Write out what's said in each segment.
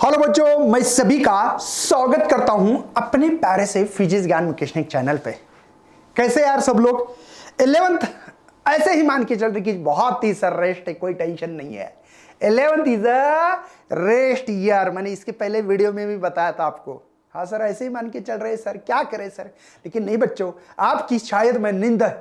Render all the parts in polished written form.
Hello बच्चों, मैं सभी का स्वागत करता हूं अपने प्यारे से फिजिक्स ज्ञान मुकेशनिक चैनल पे। कैसे यार सब लोग? 11th ऐसे ही मान के चल रही कि बहुत ही सर रेस्ट है, कोई टेंशन नहीं है। 11th is a rest year, मैंने इसके पहले वीडियो में भी बताया था आपको। हाँ सर, ऐसे ही मान के चल रहे सर, क्या करें सर। लेकिन नहीं बच्चों, आपकी शायद मैं नींद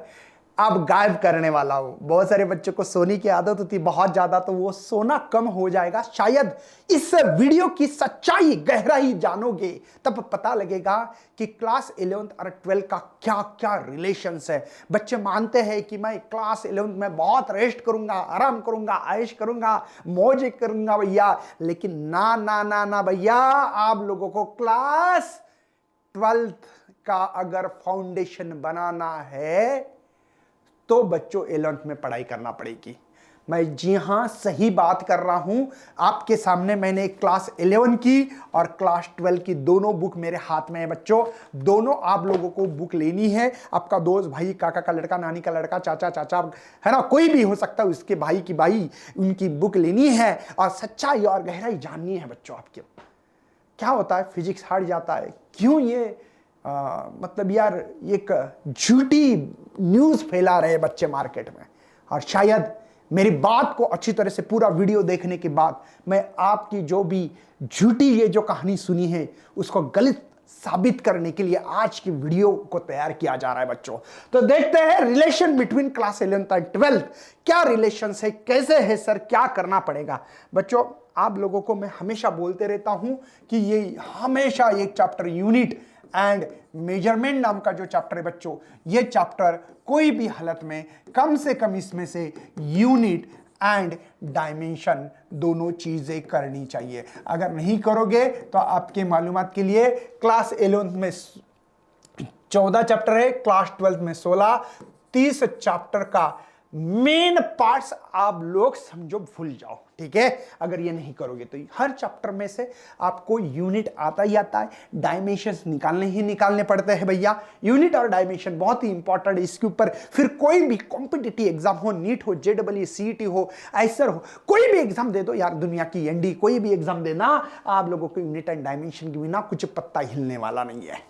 अब गायब करने वाला हूं। बहुत सारे बच्चों को सोने की आदत होती बहुत ज्यादा, तो वो सोना कम हो जाएगा। शायद इस वीडियो की सच्चाई गहराई जानोगे तब पता लगेगा कि क्लास 11th और 12 का क्या क्या रिलेशंस है। बच्चे मानते हैं कि मैं क्लास 11th में बहुत रेस्ट करूंगा, आराम करूंगा, ऐश करूंगा, मौज करूंगा भैया। लेकिन ना ना ना ना भैया, आप लोगों को क्लास 12th का अगर फाउंडेशन बनाना है तो बच्चों 11th में पढ़ाई करना पड़ेगी। मैं जी हां सही बात कर रहा हूं। आपके सामने मैंने क्लास 11 की और क्लास 12 की दोनों बुक मेरे हाथ में है बच्चों। दोनों आप लोगों को बुक लेनी है। आपका दोस्त, भाई, काका का लड़का, नानी का लड़का, चाचा चाचा, है ना, कोई भी हो सकता है, उसके भाई की भाई, उनकी बुक लेनी है और सच्चाई और गहराई जाननी है बच्चों। आपके क्या होता है, फिजिक्स हार जाता है क्यों? ये मतलब यार एक झूठी न्यूज फैला रहे बच्चे मार्केट में। और शायद मेरी बात को अच्छी तरह से पूरा वीडियो देखने के बाद मैं आपकी जो भी झूठी ये जो कहानी सुनी है उसको गलत साबित करने के लिए आज की वीडियो को तैयार किया जा रहा है बच्चों। तो देखते हैं relation between class 11th and 12th। क्या रिलेशन है, कैसे है सर, क्या करना पड़ेगा बच्चों? आप लोगों को मैं हमेशा बोलते रहता हूं कि ये हमेशा एक चैप्टर यूनिट एंड मेजरमेंट नाम का जो चैप्टर है बच्चों, ये चैप्टर कोई भी हालत में कम से कम इसमें से यूनिट एंड डायमेंशन दोनों चीजें करनी चाहिए। अगर नहीं करोगे तो आपके मालूमात के लिए क्लास 11th में 14 चैप्टर है, क्लास 12th में 16, 30 चैप्टर का मेन पार्ट्स आप लोग समझो भूल जाओ। ठीक है, अगर ये नहीं करोगे तो हर चैप्टर में से आपको यूनिट आता ही आता है, डायमेंशंस निकालने ही निकालने पड़ते हैं भैया। यूनिट और डायमेंशन बहुत ही इंपॉर्टेंट है। इसके ऊपर फिर कोई भी कॉम्पिटिटिव एग्जाम हो, नीट हो, जेडब्ल्यू सीईटी हो, आईसर हो, कोई भी एग्जाम दे दो यार, दुनिया की एनडी कोई भी एग्जाम देना, आप लोगों को यूनिट एंड डायमेंशन के बिना कुछ पत्ता हिलने वाला नहीं है।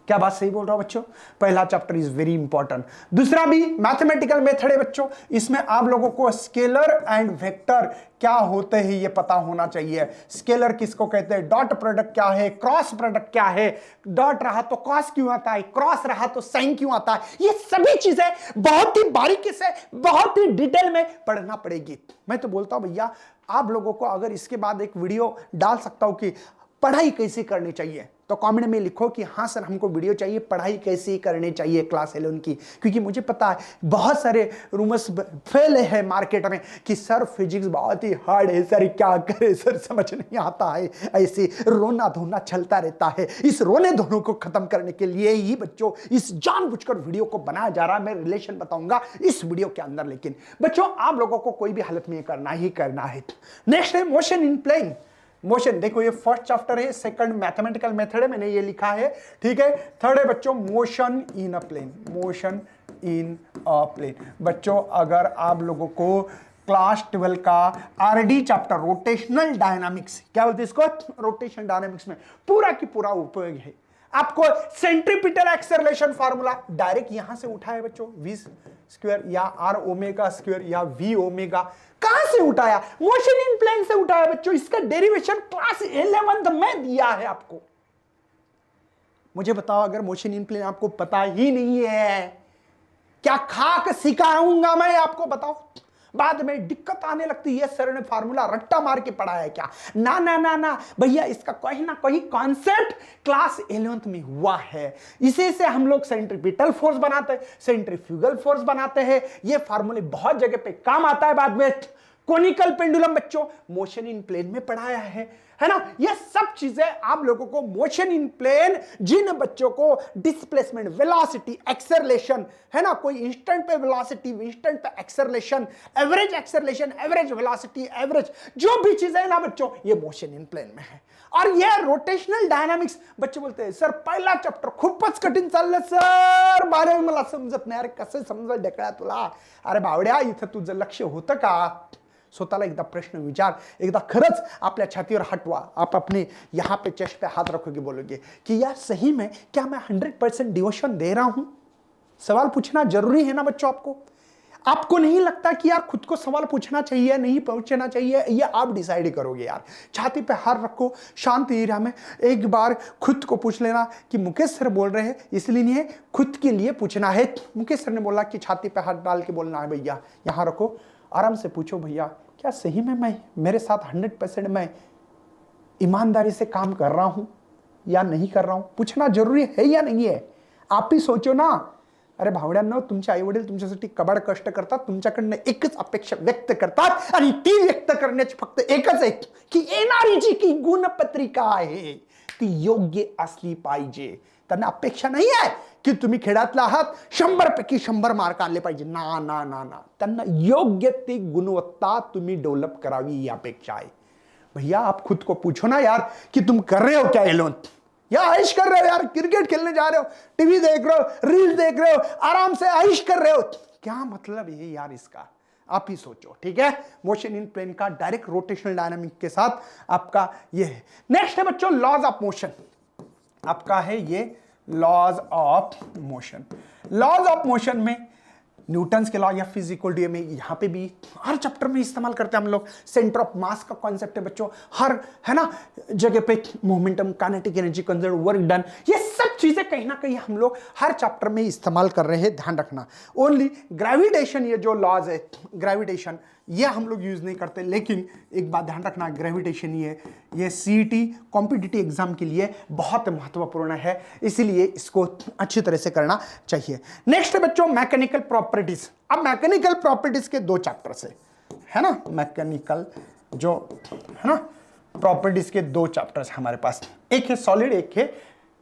क्या बात सही बोल रहा हूं बच्चों? पहला चैप्टर इज वेरी इंपॉर्टेंट। दूसरा भी मैथमेटिकल मेथड है बच्चों। इसमें आप लोगों को स्केलर एंड वेक्टर क्या होते हैं ये पता होना चाहिए। स्केलर किसको कहते हैं, डॉट प्रोडक्ट क्या है, क्रॉस प्रोडक्ट क्या है, डॉट रहा तो कॉस क्यों आता है, क्रॉस रहा तो साइन क्यों आता है, ये सभी चीजें बहुत ही बारीकी से, बहुत ही डिटेल में पढ़ना पड़ेगी। मैं तो बोलता हूं भैया, आप लोगों को अगर इसके बाद एक वीडियो डाल सकता हूं कि पढ़ाई कैसे करनी चाहिए, तो कमेंट में लिखो कि हाँ सर हमको वीडियो चाहिए, पढ़ाई कैसे करनी चाहिए क्लास 11 की। क्योंकि मुझे पता है बहुत सारे रूमर्स फैले हैं मार्केट में कि सर फिजिक्स बहुत ही हार्ड है, सर क्या करे सर, समझ नहीं आता है, ऐसे रोना धोना चलता रहता है। इस रोने धोने को खत्म करने के लिए ही बच्चों इस जानबूझकर वीडियो को बनाया जा रहा है। मैं रिलेशन बताऊंगा इस वीडियो के अंदर, लेकिन बच्चों आप लोगों को कोई भी हालत में करना ही करना है। नेक्स्ट है मोशन इन प्लेन। मोशन देखो, ये फर्स्ट चैप्टर है, सेकंड मैथमेटिकल मेथड है, मैंने ये लिखा है। ठीक है, थर्ड है बच्चों motion in a plane. Motion in a plane बच्चों, अगर आप लोगों को क्लास 12 का आरडी चैप्टर रोटेशनल डायनामिक्स, क्या बोलते हैं इसको, रोटेशनल डायनामिक्स में पूरा की पूरा उपयोग है। आपको सेंट्रीपिटल एक्सेलरेशन फार्मूला डायरेक्ट यहां से उठा है बच्चों, v स्क्वायर या r ओमेगा स्क्वायर या v ओमेगा, कहां से उठाया, मोशन इन प्लेन से उठाया बच्चों। इसका डेरिवेशन क्लास 11th में दिया है आपको। मुझे बताओ, अगर मोशन इन प्लेन आपको पता ही नहीं है, क्या खाक सिखाऊंगा मैं आपको, बताओ। बाद में दिक्कत आने लगती है, सर ने फार्मूला रट्टा मार के पढ़ाया है क्या? ना ना ना ना भैया, इसका कहीं ना कहीं कॉन्सेप्ट क्लास 11th में हुआ है। इसी से हम लोग सेंट्रीपिटल फोर्स बनाते हैं, सेंट्रीफ्यूगल फोर्स बनाते हैं। ये फार्मूले बहुत जगह पे काम आता है बाद में। कोनिकल पेंडुलम बच्चों मोशन इन प्लेन में पढ़ाया है ना। ये सब चीजें आप लोगों को मोशन इन प्लेन, जिन बच्चों को डिस्प्लेसमेंट, वेलोसिटी, एक्सेलरेशन, है ना, कोई इंस्टेंट पे वेलोसिटी, इंस्टेंट पे एक्सेलरेशन, एवरेज वेलोसिटी, एवरेज जो भी चीजें है ना बच्चों, ये मोशन इन प्लेन में है। और ये रोटेशनल डायनामिक्स, बच्चे बोलते हैं सर पहिला चॅप्टर खूपच कठीण चाललं सर, बारे मला समजत नाही. अरे कसं समजल ढेकळा तुला? अरे बावड्या, इथं तुझं लक्ष होतं का? स्वतःला एकदा प्रश्न विचार, एकदा खरंच आपल्या छातीवर हात ठेवा, आप अपने यहाँ पे चेस्ट पे हाथ रखोगे, बोलोगे कि यार सही में क्या मैं 100% डिवोशन दे रहा हूं? सवाल पूछना जरूरी है ना बच्चों। आपको नहीं लगता कि यार खुद को सवाल पूछना चाहिए, नहीं पूछना चाहिए? ये आप डिसाइड करोगे यार। छाती पे हाथ रखो, शांत एरिया में एक बार खुद को पूछ लेना कि मुकेश सर बोल रहे हैं इसलिए नहीं है, खुद के लिए पूछना है। मुकेश सर ने बोला कि छाती पे हाथ डाल के बोलना है, भैया यहां रखो, आराम से पूछो, भैया क्या सही में मैं मेरे साथ 100% मैं ईमानदारी से काम कर रहा हूं या नहीं कर रहा हूं? पूछना जरूरी है या नहीं है? आप ही सोचो ना। अरे भावड्यांनो, तुमचे आई वडील तुमच्यासाठी कबाड कष्ट करतात, तुमच्याकडनं एकच अपेक्षा व्यक्त करतात आणि ती व्यक्त करण्याची फक्त एकच आहे की येणारी जी की गुणपत्रिका आहे ती योग्य असली पाहिजे। त्यांना अपेक्षा नाही आहे की तुम्ही खेळातला आहात 100 पैकी 100 मार्क आणले पाहिजे, ना ना ना ना। त्यांना योग्य ती गुणवत्ता तुम्ही डेव्हलप करावी ही अपेक्षा आहे। भैया आप खुद को पूछो ना यार कि तुम कर रहे हो क्या एलोन, या ऐश कर रहे हो यार, क्रिकेट खेलने जा रहे हो, टीवी देख रहे हो, रील देख रहे हो, आराम से ऐश कर रहे हो, क्या मतलब है यार इसका? आप ही सोचो, ठीक है। मोशन इन प्लेन का डायरेक्ट रोटेशनल डायनामिक के साथ आपका ये है। नेक्स्ट है बच्चों लॉज ऑफ मोशन, आपका है ये laws of motion. Laws of motion में न्यूटन्स के लॉ या फिजिकल डी में यहां पे भी हर चैप्टर में इस्तेमाल करते हैं हम लोग। सेंटर ऑफ मास का कॉन्सेप्ट है बच्चों, हर है ना जगह पे momentum, kinetic energy, conserve, work done, ये सब चीजें कहीं ना कहीं हम लोग हर चैप्टर में इस्तेमाल कर रहे हैं, ध्यान रखना। ओनली ग्रेविटेशन, ये जो लॉज है ग्रेविटेशन, ये हम लोग यूज नहीं करते, लेकिन एक बात ध्यान रखना, ग्रेविटेशन ये सीईटी कॉम्पिटिटिव एग्जाम के लिए बहुत महत्वपूर्ण है, इसीलिए इसको अच्छी तरह से करना चाहिए। नेक्स्ट है बच्चों मैकेनिकल प्रॉपर्टीज। अब मैकेनिकल प्रॉपर्टीज के 2 चैप्टर्स है ना, मैकेनिकल जो है ना प्रॉपर्टीज के 2 चैप्टर्स हमारे पास, एक है सॉलिड, एक है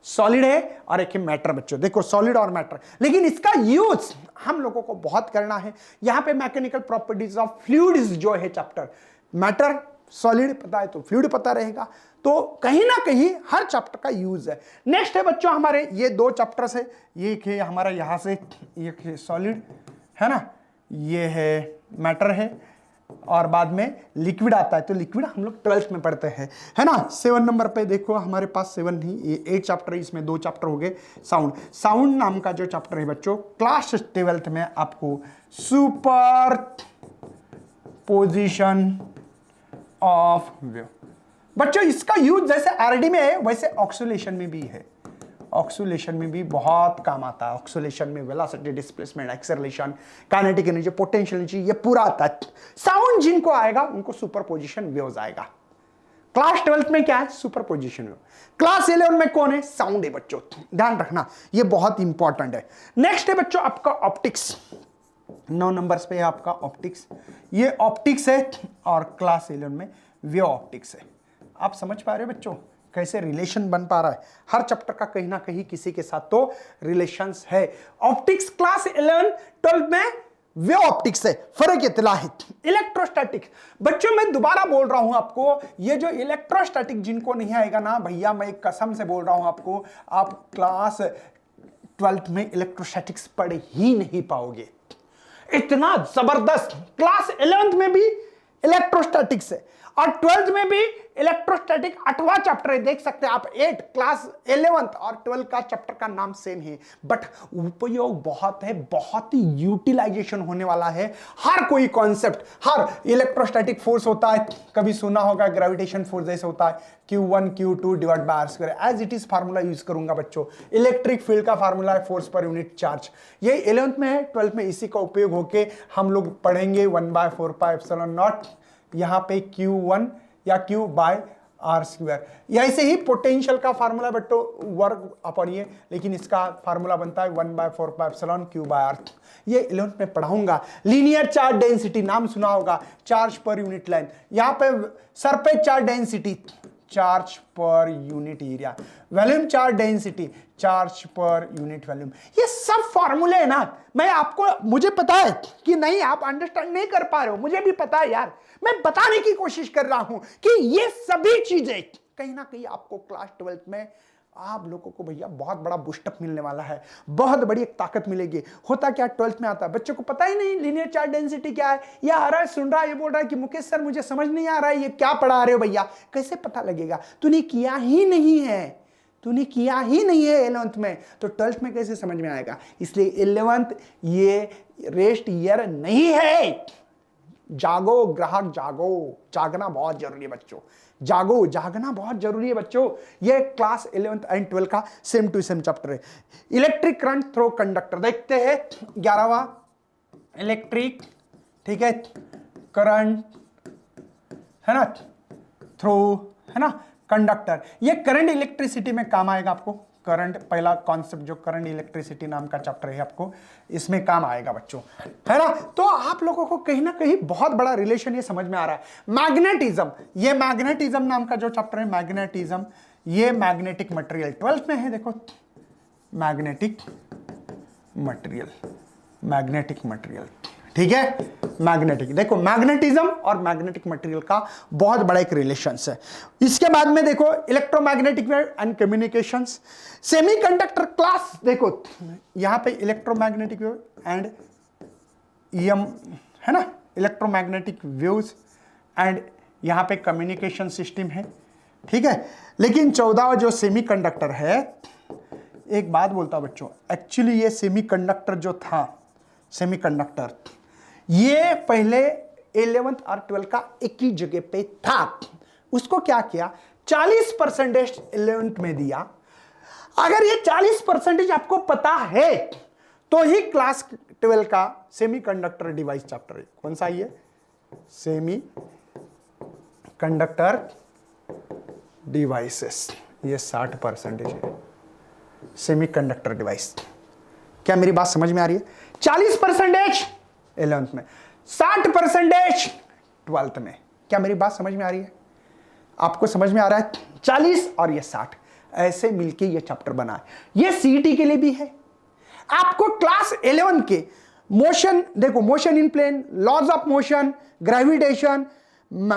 सॉलिड है और एक है मैटर। बच्चों देखो सॉलिड और मैटर, लेकिन इसका यूज हम लोगों को बहुत करना है। यहां पे मैकेनिकल प्रॉपर्टीज ऑफ फ्लूइड्स जो है चैप्टर, मैटर सॉलिड पता है तो फ्लूइड पता रहेगा, तो कहीं ना कहीं हर चैप्टर का यूज है। नेक्स्ट है बच्चों हमारे ये 2 चैप्टर्स है, ये एक है हमारा यहां से, एक है सॉलिड है ना, ये है मैटर है, और बाद में लिक्विड आता है, तो लिक्विड हम लोग 12th में पढ़ते हैं, है ना। 7 नंबर पे देखो हमारे पास 7 नहीं, ये 8 चैप्टर है, इसमें 2 चैप्टर हो गए। साउंड, साउंड नाम का जो चैप्टर है बच्चों क्लास 12th में आपको सुपर पोजिशन ऑफ वेव, बच्चों इसका यूज जैसे आरडी में है वैसे ऑक्सीलेशन में भी है, ऑक्सीलेशन में भी बहुत काम आता है। ऑक्सीलेशन में velocity, displacement, acceleration, kinetic energy, potential energy, ये पूरा आता है। साउंड जिनको आएगा उनको सुपरपोजिशन वेव्स आएगा। क्लास 12th में क्या है? Superposition wave. क्लास 11 में कौन है? साउंड है बच्चों, ध्यान रखना ये बहुत इंपॉर्टेंट है। नेक्स्ट है बच्चों आपका ऑप्टिक्स, 9 नंबर्स पे है आपका ऑप्टिक्स, ये ऑप्टिक्स है, और क्लास 11 में वेव ऑप्टिक्स है। आप समझ पा रहे हो बच्चों कैसे रिलेशन बन पा रहा है? हर चैप्टर का कहीं ना कहीं किसी के साथ तो रिलेशंस है। ऑप्टिक्स क्लास 11 12 में वेव ऑप्टिक्स है, फर्क इतना है। इलेक्ट्रोस्टैटिक, बच्चों मैं दोबारा बोल रहा हूं आपको, ये जो इलेक्ट्रोस्टैटिक जिनको नहीं आएगा ना भैया, मैं कसम से बोल रहा हूं आपको, आप क्लास 12th में इलेक्ट्रोस्टैटिक्स पढ़ ही नहीं पाओगे। इतना जबरदस्त क्लास 11th में भी इलेक्ट्रोस्टैटिक्स है और 12th में भी इलेक्ट्रोस्टैटिक 8वां चैप्टर है, देख सकते हैं आप। 8 क्लास 11th और 12 का चैप्टर का नाम सेम है, बट उपयोग बहुत है, बहुत ही यूटिलाइजेशन होने वाला है। हर कोई कॉन्सेप्ट, हर इलेक्ट्रोस्टैटिक फोर्स होता है, कभी सुना होगा ग्रेविटेशन फोर्स जैसे होता है Q1 Q2 divide by r², as it is formula use करूंगा बच्चों। इलेक्ट्रिक फील्ड का फार्मूला है फोर्स पर यूनिट चार्ज, ये 11th में है, 12th में इसी का उपयोग होके हम लोग पढ़ेंगे 1/4πε0, यहां पे Q1 या Q बाय r²। ऐसे ही पोटेंशियल का फार्मूला बट्टो वर्क पढ़िए, लेकिन इसका फार्मूला बनता है 1/4πε Q बाय r। ये 11th में पढ़ाऊंगा। लीनियर चार्ज डेंसिटी नाम सुना होगा, चार्ज पर यूनिट लेंथ, यहां पे surface charge density, charge per unit area, volume charge density, charge per unit volume. ये सब फॉर्मूले है ना, मैं आपको, मुझे पता है कि नहीं आप अंडरस्टैंड नहीं कर पा रहे हो, मुझे भी पता है यार, मैं बताने की कोशिश कर रहा हूं कि ये सभी चीजें कहीं ना कहीं आपको क्लास 12th में आप लोगों को भैया बहुत बड़ा बूस्टअप मिलने वाला है, बहुत बड़ी एक ताकत मिलेगी। होता क्या 12th में आता है, बच्चों को पता ही नहीं लीनियर चार्ज डेंसिटी क्या है, या आ रहा है सुन रहा है, ये बोल रहा है कि मुकेश सर मुझे समझ नहीं आ रहा है, ये क्या पढ़ा रहे हो भैया, कैसे पता लगेगा, तूने किया ही नहीं है, तूने किया ही नहीं है 11th में, तो 12th में कैसे समझ में आएगा। इसलिए 11th ये रेस्ट ईयर नहीं है। जागो ग्राहक जागो, जागना बहुत जरूरी है बच्चों, जागो, जागना बहुत जरूरी है बच्चों। ये क्लास 11th एंड 12th का सेम टू सेम चैप्टर है। इलेक्ट्रिक करंट थ्रो कंडक्टर देखते हैं, 11वां इलेक्ट्रिक, ठीक है, करंट है ना, थ्रो है ना, कंडक्टर। ये करंट इलेक्ट्रिसिटी में काम आएगा आपको, करंट पहला कॉन्सेप्ट जो करंट इलेक्ट्रिसिटी नाम का चैप्टर है आपको, इसमें काम आएगा बच्चों, है ना। तो आप लोगों को कहीं ना कहीं बहुत बड़ा रिलेशन ये समझ में आ रहा है। मैग्नेटिज्म, ये मैग्नेटिज्म नाम का जो चैप्टर है, मैग्नेटिज्म, ये मैग्नेटिक मटेरियल 12th में है, देखो मैग्नेटिक मटेरियल, मैग्नेटिक मटेरियल, ठीक है, मैग्नेटिक, देखो मैग्नेटिज्म और मैग्नेटिक मटेरियल का बहुत बड़ा एक रिलेशंस है। इसके बाद में देखो electromagnetic wave and communications, semiconductor class, देखो यहां पे इलेक्ट्रोमैग्नेटिक वेव एंड ईएम है ना, इलेक्ट्रोमैग्नेटिक वेव्स एंड यहां पे कम्युनिकेशन सिस्टम है, ठीक है। लेकिन 14वां जो सेमीकंडक्टर है, एक बात बोलता हूं बच्चों, एक्चुअली ये सेमीकंडक्टर जो था, सेमीकंडक्टर ये पहले 11th और 12th का एक ही जगह पे था। उसको क्या किया, 40% 11th में दिया। अगर ये 40% आपको पता है तो ही क्लास 12 का सेमीकंडक्टर डिवाइस चैप्टर है। कौन सा ये सेमी कंडक्टर डिवाइसेस, ये 60% है सेमीकंडक्टर डिवाइस। क्या मेरी बात समझ में आ रही है? 40% 11th में, 60% 12th में। क्या मेरी बात समझ में आ रही है? आपको समझ में आ रहा है? 40 और ये 60 ऐसे मिलके ये चैप्टर बना है। ये सीईटी के लिए भी है। आपको क्लास 11 के मोशन, देखो motion in plane, laws of motion, gravitation,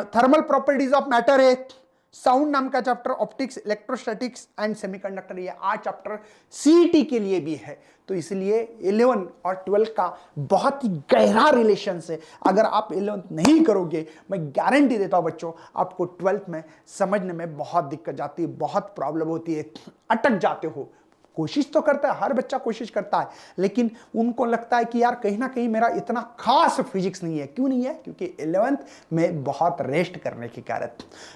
thermal properties of matter है, साउंड नाम का chapter, optics, electrostatics and semiconductor, ये 8 चैप्टर सीईटी के लिए भी है। तो इसलिए 11 और 12 का बहुत ही गहरा रिलेशन है। अगर आप 11 नहीं करोगे, मैं गारंटी देता हूं बच्चों, आपको 12th में समझने में बहुत दिक्कत जाती है, बहुत प्रॉब्लम होती है, अटक जाते हो। कोशिश तो करता है, हर बच्चा कोशिश करता है, लेकिन उनको लगता है कि यार कहीं ना कहीं मेरा इतना खास फिजिक्स नहीं है। क्यों नहीं है? क्योंकि 11th में बहुत रेस्ट करने के कारण।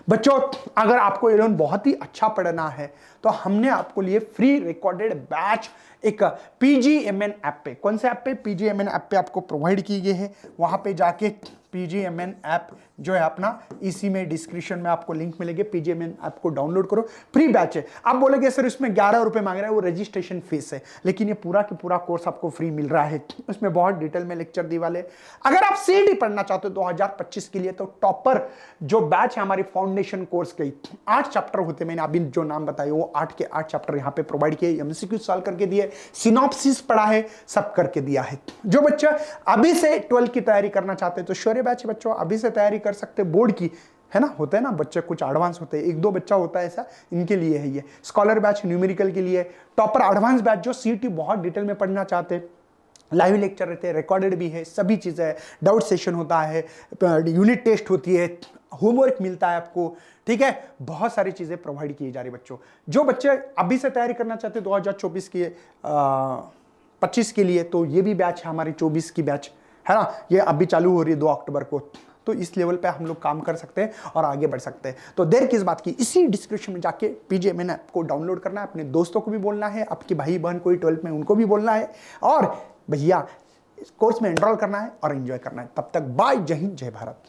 बच्चों अगर आपको 11th बहुत ही अच्छा पढ़ना है तो हमने आपको लिए फ्री रिकॉर्डेड बैच एक PGMN ऐप पे, कौन से ऐप पे? PGMN ऐप पे आपको प्रोवाइड की गई है। वहां पे जाके PGMN ऐप जो है अपना, इसी में डिस्क्रिप्शन में आपको लिंक मिलेगी, PGMN ऐप को डाउनलोड करो, फ्री बैच है। आप बोलेगे सर इसमें 11 रुपए मांग रहा है, वो रजिस्ट्रेशन फीस है, लेकिन ये पूरा की पूरा कोर्स आपको फ्री मिल रहा है। उसमें बहुत डिटेल में लेक्चर दी वाले। अगर आप सीईटी पढ़ना चाहते हो 2025 के लिए, तो टॉपर जो बैच है हमारी फाउंडेशन कोर्स के, 8 चैप्टर होते, मैंने अभी जो नाम बताए वो 8 के 8 चैप्टर यहाँ पे प्रोवाइड किए, MCQ सॉल्व करके दिए, सिनॉप्सिस पढ़ा है, सब करके दिया है। जो बच्चा अभी से 12 की तैयारी करना चाहते हैं तो शौर्य बैच बच्चों अभी से तैयारी कर सकते हैं, बोर्ड की, है ना। होते हैं ना बच्चे कुछ एडवांस होते हैं, 1-2 बच्चा होता है ऐसा, इनके लिए है ये स्कॉलर बैच, न्यूमेरिकल के लिए, टॉपर एडवांस बैच जो सीईटी बहुत डिटेल में पढ़ना चाहते हैं, लाइव लेक्चर रहते हैं, रिकॉर्डेड भी है, सभी चीज़ें, डाउट सेशन होता है, यूनिट टेस्ट होती है, होमवर्क मिलता है आपको, ठीक है, बहुत सारी चीज़ें प्रोवाइड की जा रही बच्चों। जो बच्चे अभी से तैयारी करना चाहते हैं 2024 के 25 के लिए, तो ये भी बैच है हमारी 24 की बैच, है ना, ये अभी चालू हो रही है 2 अक्टूबर को। तो इस लेवल पे हम लोग काम कर सकते हैं और आगे बढ़ सकते हैं। तो देर किस बात की, इसी डिस्क्रिप्शन में जाके PGMN ऐप को डाउनलोड करना है, अपने दोस्तों को भी बोलना है, आपकी भाई बहन कोई 12th में उनको भी बोलना है, और भैया इस कोर्स में एनरोल करना है और एंजॉय करना है। तब तक बाय, जय हिंद, जय भारत।